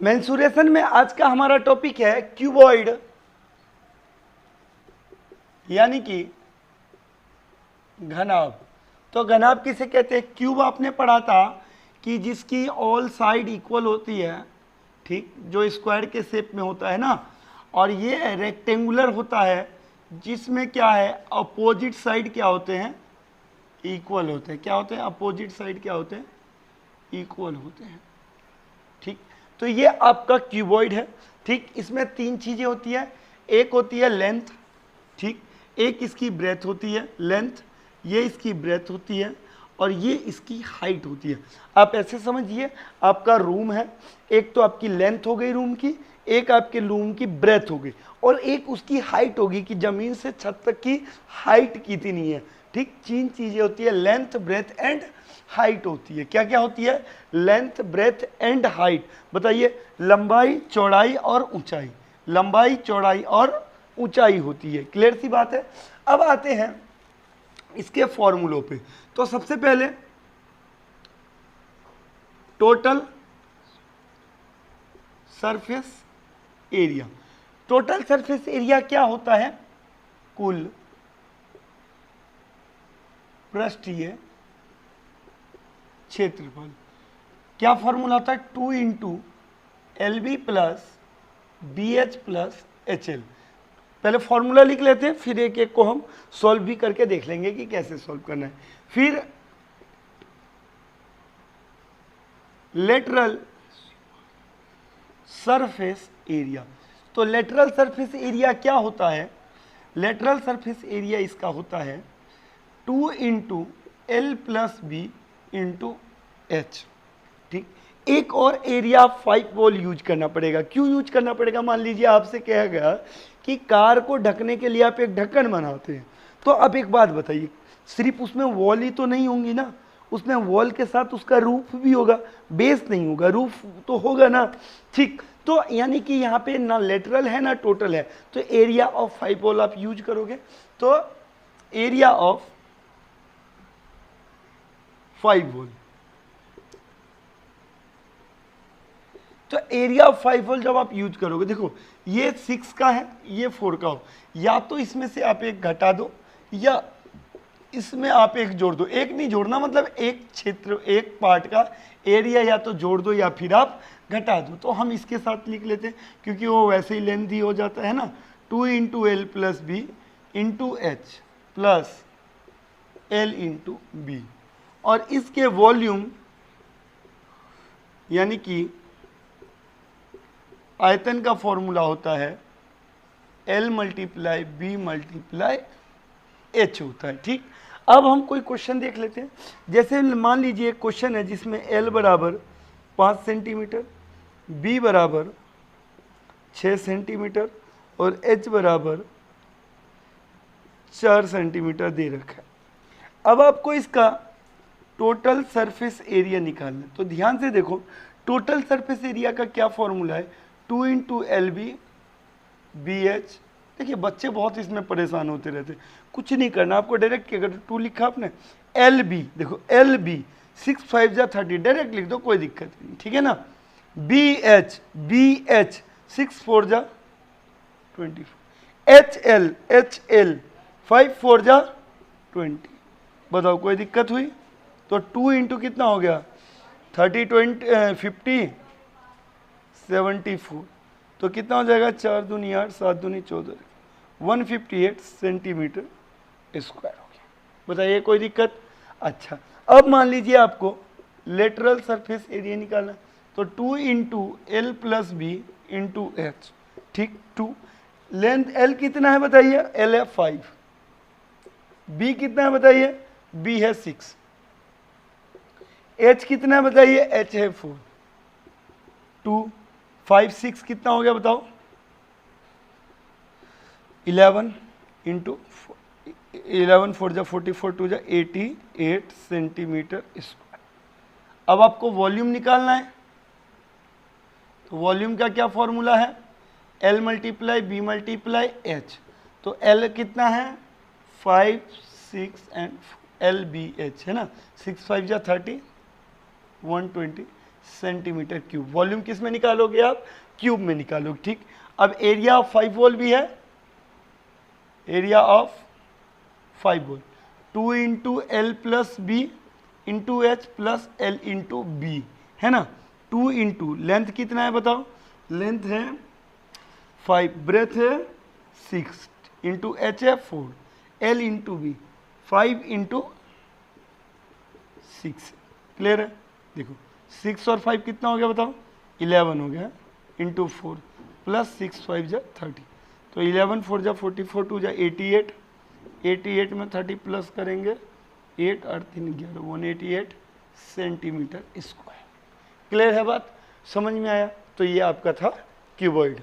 Mensuration में आज का हमारा टॉपिक है क्यूबॉइड, यानी कि घनाभ। तो घनाभ किसे कहते हैं? क्यूब आपने पढ़ा था कि जिसकी ऑल साइड इक्वल होती है, ठीक, जो स्क्वायर के शेप में होता है ना, और ये रेक्टेंगुलर होता है जिसमें क्या है, अपोजिट साइड क्या होते हैं, इक्वल होते हैं। क्या होते हैं? अपोजिट साइड क्या होते हैं, इक्वल होते हैं। ठीक, तो ये आपका क्यूबॉइड है। ठीक, इसमें तीन चीजें होती है, एक होती है लेंथ, ठीक, एक इसकी ब्रेथ होती है, लेंथ, ये इसकी ब्रेथ होती है, और ये इसकी हाइट होती है। आप ऐसे समझिए, आपका रूम है, एक तो आपकी लेंथ हो गई रूम की, एक आपके रूम की ब्रेथ हो गई, और एक उसकी हाइट होगी कि जमीन से छत तक की हाइट कितनी है। ठीक, तीन चीजें होती है, लेंथ, ब्रेथ एंड हाइट होती है। क्या क्या होती है? Length, breadth and height. बताइए, लंबाई, चौड़ाई और ऊंचाई, लंबाई, चौड़ाई और ऊंचाई होती है। क्लियर सी बात है। अब आते हैं इसके फॉर्मूलों पे। तो सबसे पहले total surface area. Total surface area क्या होता है? कुल पृष्ठीय क्षेत्रफल। क्या फॉर्मूला होता है? 2 into LB plus BH plus HL। पहले फॉर्मूला लिख लेते हैं, फिर एक एक को हम सॉल्व भी करके देख लेंगे कि कैसे सॉल्व करना है। फिर लेटरल सरफेस एरिया। तो लेटरल सरफेस एरिया क्या होता है? लेटरल सरफेस एरिया इसका होता है 2 into L plus B into H. ठीक, एक और एरिया 5 वॉल यूज करना पड़ेगा। क्यों यूज करना पड़ेगा? मान लीजिए आपसे कहा गया कि कार को ढकने के लिए आप एक ढक्कन बनाते हैं, तो अब एक बात बताइए, सिर्फ उसमें वॉल ही तो नहीं होंगी ना, उसमें वॉल के साथ उसका रूफ भी होगा, बेस नहीं होगा, रूफ तो होगा ना। ठीक, तो यानी कि यहाँ पे ना लेटरल है ना टोटल है, तो एरिया ऑफ 5 वॉल आप यूज करोगे, तो एरिया ऑफ 5 वॉल, तो एरिया ऑफ 5 वॉल जब आप यूज करोगे, देखो ये 6 का है, ये 4 का हो, या तो इसमें से आप एक घटा दो या इसमें आप एक जोड़ दो। एक नहीं जोड़ना, मतलब एक क्षेत्र, एक पार्ट का एरिया या तो जोड़ दो या फिर आप घटा दो। तो हम इसके साथ लिख लेते हैं, क्योंकि वो वैसे ही लेंथी हो जाता है ना। 2 into L plus B into H plus L into B, और इसके वॉल्यूम यानी कि आयतन का फॉर्मूला होता है L multiply B multiply H होता है। ठीक, अब हम कोई क्वेश्चन देख लेते हैं। जैसे मान लीजिए एक क्वेश्चन है जिसमें L बराबर 5 सेंटीमीटर, B बराबर 6 सेंटीमीटर और H बराबर 4 सेंटीमीटर दे रखा है। अब आपको इसका टोटल सरफेस एरिया निकालना है। तो ध्यान से देखो, टोटल सरफेस एरिया का क्या फॉर्मूला है? 2 इंटू LB BH। देखिए बच्चे बहुत इसमें परेशान होते रहते, कुछ नहीं करना आपको, डायरेक्ट क्या करना, 2 लिखा आपने, LB, देखो LB 6 5 जा 30, डायरेक्ट लिख दो, कोई दिक्कत नहीं, ठीक है ना। BH 6 4 जा 24, HL 5 4 जा 20। बताओ कोई दिक्कत हुई? तो 2 इंटू कितना हो गया, 30 20 50 74, तो कितना हो जाएगा, 4 दूनी 8 7 दूनी 14, 158 सेंटीमीटर स्क्वायर हो गया। बताइए कोई दिक्कत? अच्छा, अब मान लीजिए आपको लेटरल सरफेस एरिया निकालना, तो 2 into L plus B into H. ठीक, 2, लेंथ L कितना है बताइए? L है 5, B कितना है बताइए? B है 6, H कितना है बताइए? H है 4, 2 5 6 कितना हो गया बताओ? 11 इंटू 11 4 जा 44, 2 जा 88 सेंटीमीटर स्क्वायर। अब आपको वॉल्यूम निकालना है, तो वॉल्यूम का क्या फॉर्मूला है? L multiply B multiply H. तो L कितना है? 5 6 एंड LBH है ना, 6 5 जा 30, 120, सेंटीमीटर क्यूब। वॉल्यूम किस में निकालोगे आप? क्यूब में निकालोगे, ठीक। अब एरिया ऑफ 5 वॉल भी है, area of 5 wall 2 into L plus B into H plus L into B, है ना। 2 इंटू लेंथ कितना है बताओ? लेंथ है 5, ब्रेथ है 6, इंटू एच है 4, L into B 5 into 6। Clear है? देखो 6 और 5 कितना हो गया बताओ? 11 हो गया, इंटू 4 प्लस 6 5 जा 30, तो 11 4 जा 44, 2 जा 88, 88 में 30 प्लस करेंगे 8 और 3 11, 188 सेंटीमीटर स्क्वायर। क्लियर है बात? समझ में आया? तो ये आपका था क्यूबॉइड।